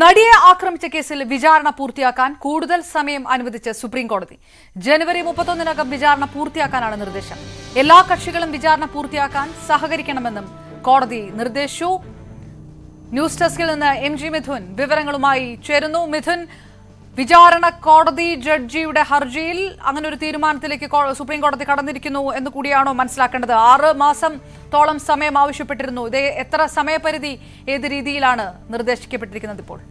നടിയെ ആക്രമിച്ച കേസിൽ വിചാരണ പൂർത്തിയാക്കാൻ കൂടുതൽ സമയം അനുവദിച്ച് സുപ്രീം കോടതി. ജനുവരി 31-നകം വിചാരണ പൂർത്തിയാക്കാനാണ് നിർദ്ദേശം. എല്ലാ കക്ഷികളും വിചാരണ പൂർത്തിയാക്കാൻ സഹകരിക്കണമെന്നും കോടതി നിർദ്ദേശിച്ചു. ന്യൂസ് ഡെസ്കിൽ നിന്ന് MG മിഥുൻ വിവരങ്ങളുമായി ചേരുന്നു. മിഥുൻ, വിചാരണ കോടതി ജഡ്ജിയുടെ ഹർജിയിൽ അങ്ങനെ ഒരു തീരുമാനത്തിലേക്ക് സുപ്രീം കോടതി കടന്നിരിക്കുന്നു എന്ന് കൂടിയാണോ മനസ്സിലാക്കേണ്ടത്? 6 മാസത്തോളം സമയം ആവശ്യപ്പെട്ടിരുന്നു. ഇത് എത്ര സമയപരിധി, ഏത് രീതിയിലാണ് നിർദ്ദേശിക്കപ്പെട്ടിരിക്കുന്നത് ഇപ്പോൾ?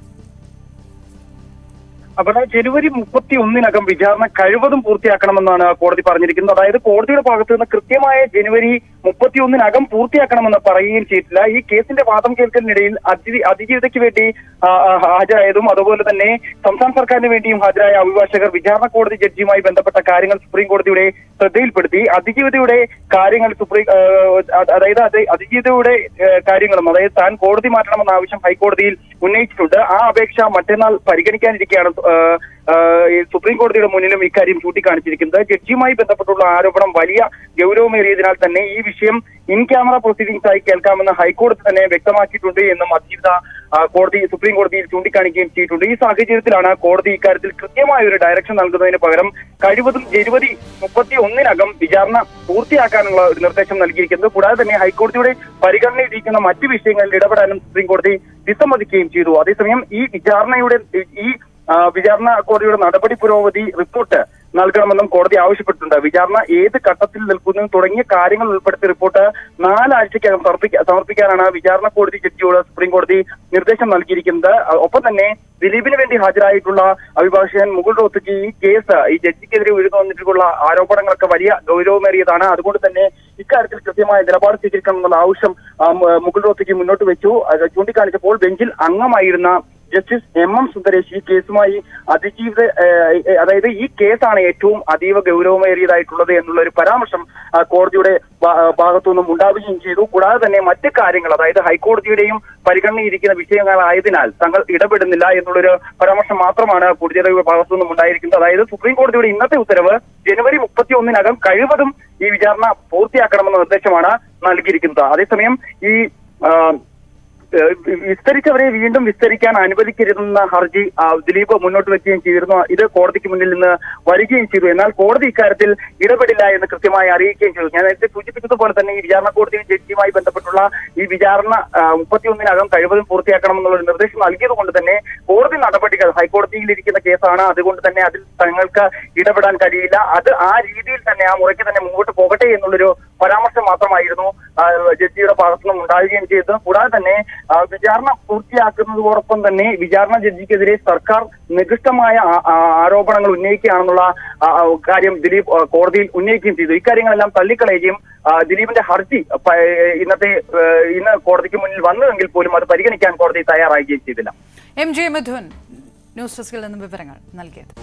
അവിടെ ജനുവരി 31-നകം വിചാരണ കഴിവതും പൂർത്തിയാക്കണമെന്നാണ് കോടതി പറഞ്ഞിരിക്കുന്നത്. അതായത് കോടതിയുടെ ഭാഗത്ത് നിന്ന് കൃത്യമായ ജനുവരി 31-നകം പൂർത്തിയാക്കണമെന്ന് പറയുകയും ചെയ്തിട്ടില്ല. ഈ കേസിന്റെ വാദം കേൾക്കലിനിടയിൽ അതിജീവിതയ്ക്ക് വേണ്ടി ഹാജരായതും അതുപോലെ തന്നെ സംസ്ഥാന സർക്കാരിന് വേണ്ടിയും ഹാജരായ അഭിഭാഷകർ വിചാരണ കോടതി ജഡ്ജിയുമായി ബന്ധപ്പെട്ട കാര്യങ്ങൾ സുപ്രീം കോടതിയുടെ ശ്രദ്ധയിൽപ്പെടുത്തി. അതിജീവിതയുടെ കാര്യങ്ങൾ അതിജീവിതയുടെ കാര്യങ്ങളും അതായത് താൻ കോടതി മാറ്റണമെന്ന ആവശ്യം ഹൈക്കോടതിയിൽ ഉന്നയിച്ചിട്ടുണ്ട്. ആ അപേക്ഷ മറ്റന്നാൾ പരിഗണിക്കാനിരിക്കെയാണ് സുപ്രീം കോടതിയുടെ മുന്നിലും ഇക്കാര്യം ചൂണ്ടിക്കാണിച്ചിരിക്കുന്നത്. ജഡ്ജിയുമായി ബന്ധപ്പെട്ടുള്ള ആരോപണം വലിയ ഗൗരവമേറിയതിനാൽ തന്നെ ഈ വിഷയം ഇൻ ക്യാമറ പ്രൊസീഡിംഗ്സ് ആയി കേൾക്കാമെന്ന് ഹൈക്കോടതി തന്നെ വ്യക്തമാക്കിയിട്ടുണ്ട് എന്നും അതിജീവിത സുപ്രീം കോടതിയിൽ ചൂണ്ടിക്കാണിക്കുകയും ചെയ്തിട്ടുണ്ട്. ഈ സാഹചര്യത്തിലാണ് കോടതി ഇക്കാര്യത്തിൽ കൃത്യമായ ഒരു ഡയറക്ഷൻ നൽകുന്നതിന് പകരം കഴിവതും ജനുവരി 31-നകം വിചാരണ പൂർത്തിയാക്കാനുള്ള ഒരു നിർദ്ദേശം നൽകിയിരിക്കുന്നത്. കൂടാതെ തന്നെ ഹൈക്കോടതിയുടെ പരിഗണനയിലിരിക്കുന്ന മറ്റു വിഷയങ്ങളിൽ ഇടപെടാനും സുപ്രീം കോടതി വിസമ്മതിക്കുകയും ചെയ്തു. അതേസമയം ഈ വിചാരണ കോടതിയുടെ നടപടി പുരോഗതി റിപ്പോർട്ട് നൽകണമെന്നും കോടതി ആവശ്യപ്പെട്ടിട്ടുണ്ട്. വിചാരണ ഏത് ഘട്ടത്തിൽ നിൽക്കുന്നു തുടങ്ങിയ കാര്യങ്ങൾ ഉൾപ്പെടുത്തിയ റിപ്പോർട്ട് 4 ആഴ്ചയ്ക്കകം സമർപ്പിക്കാനാണ് വിചാരണ കോടതി ജഡ്ജിയോട് സുപ്രീം കോടതി നിർദ്ദേശം നൽകിയിരിക്കുന്നത്. ഒപ്പം തന്നെ ദിലീപിന് വേണ്ടി ഹാജരായിട്ടുള്ള അഭിഭാഷകൻ മുകുൾ റോത്തഗി ഈ കേസ് ഈ ജഡ്ജിക്കെതിരെ ഉയർന്നു വന്നിട്ടുള്ള ആരോപണങ്ങളൊക്കെ വലിയ ഗൗരവമേറിയതാണ്. അതുകൊണ്ട് തന്നെ ഇക്കാര്യത്തിൽ കൃത്യമായ നിലപാട് സ്വീകരിക്കണമെന്നുള്ള ആവശ്യം മുകുൾ റോത്തഗി മുന്നോട്ട് വെച്ചു. ചൂണ്ടിക്കാണിച്ചപ്പോൾ ബെഞ്ചിൽ അംഗമായിരുന്ന ജസ്റ്റിസ് MM സുന്ദരേഷ് ഈ കേസുമായി അതായത് ഈ കേസാണ് ഏറ്റവും അതീവ ഗൗരവമേറിയതായിട്ടുള്ളത് എന്നുള്ള ഒരു പരാമർശം കോടതിയുടെ ഭാഗത്തുനിന്നും ഉണ്ടാവുകയും ചെയ്തു. കൂടാതെ തന്നെ മറ്റ് കാര്യങ്ങൾ അതായത് ഹൈക്കോടതിയുടെയും പരിഗണനയിരിക്കുന്ന വിഷയങ്ങളായതിനാൽ തങ്ങൾ ഇടപെടുന്നില്ല എന്നുള്ളൊരു പരാമർശം മാത്രമാണ് കോടതിയുടെ ഭാഗത്തുനിന്നും ഉണ്ടായിരിക്കുന്നത്. അതായത് സുപ്രീം കോടതിയുടെ ഇന്നത്തെ ഉത്തരവ് ജനുവരി 31-നകം കഴിവതും ഈ വിചാരണ പൂർത്തിയാക്കണമെന്ന നിർദ്ദേശമാണ് നൽകിയിരിക്കുന്നത്. അതേസമയം ഈ വിസ്തരിച്ചവരെ വീണ്ടും വിസ്തരിക്കാൻ അനുവദിക്കരുതെന്ന ഹർജി ദിലീപ് മുന്നോട്ട് വെക്കുകയും ചെയ്തിരുന്നു. ഇത് കോടതിക്ക് മുന്നിൽ നിന്ന് വരികയും ചെയ്തു. എന്നാൽ കോടതി ഇക്കാര്യത്തിൽ ഇടപെടില്ല എന്ന് കൃത്യമായി അറിയിക്കുകയും ചെയ്തു. ഞാൻ നേരത്തെ സൂചിപ്പിച്ചതുപോലെ തന്നെ ഈ വിചാരണ കോടതി ജഡ്ജിയുമായി ബന്ധപ്പെട്ടുള്ള ഈ വിചാരണ 31-നകം കഴിവതും പൂർത്തിയാക്കണമെന്നുള്ള ഒരു നിർദ്ദേശം നൽകിയത് കൊണ്ട് തന്നെ കോടതി നടപടികൾ ഹൈക്കോടതിയിലിരിക്കുന്ന കേസാണ്. അതുകൊണ്ട് തന്നെ അതിൽ തങ്ങൾക്ക് ഇടപെടാൻ കഴിയില്ല. അത് ആ രീതിയിൽ തന്നെ ആ മുറയ്ക്ക് തന്നെ മുമ്പോട്ട് പോകട്ടെ എന്നുള്ളൊരു പരാമർശം മാത്രമായിരുന്നു ജഡ്ജിയുടെ ഭാഗത്തുനിന്നും ഉണ്ടാവുകയും ചെയ്തത്. കൂടാതെ തന്നെ വിചാരണ പൂർത്തിയാക്കുന്നതോടൊപ്പം തന്നെ വിചാരണ ജഡ്ജിക്കെതിരെ സർക്കാർ നികൃഷ്ടമായ ആരോപണങ്ങൾ ഉന്നയിക്കുകയാണെന്നുള്ള കാര്യം കോടതിയിൽ ഉന്നയിക്കുകയും ചെയ്തു. ഇക്കാര്യങ്ങളെല്ലാം തള്ളിക്കളയുകയും ദിലീപിന്റെ ഹർജി ഇന്ന് കോടതിക്ക് മുന്നിൽ വന്നുവെങ്കിൽ പോലും അത് പരിഗണിക്കാൻ കോടതി തയ്യാറാകുകയും ചെയ്തില്ല. MG മിഥുൻ ന്യൂസ് ഡെസ്കിൽ നിന്നും വിവരങ്ങൾ നൽകിയത്.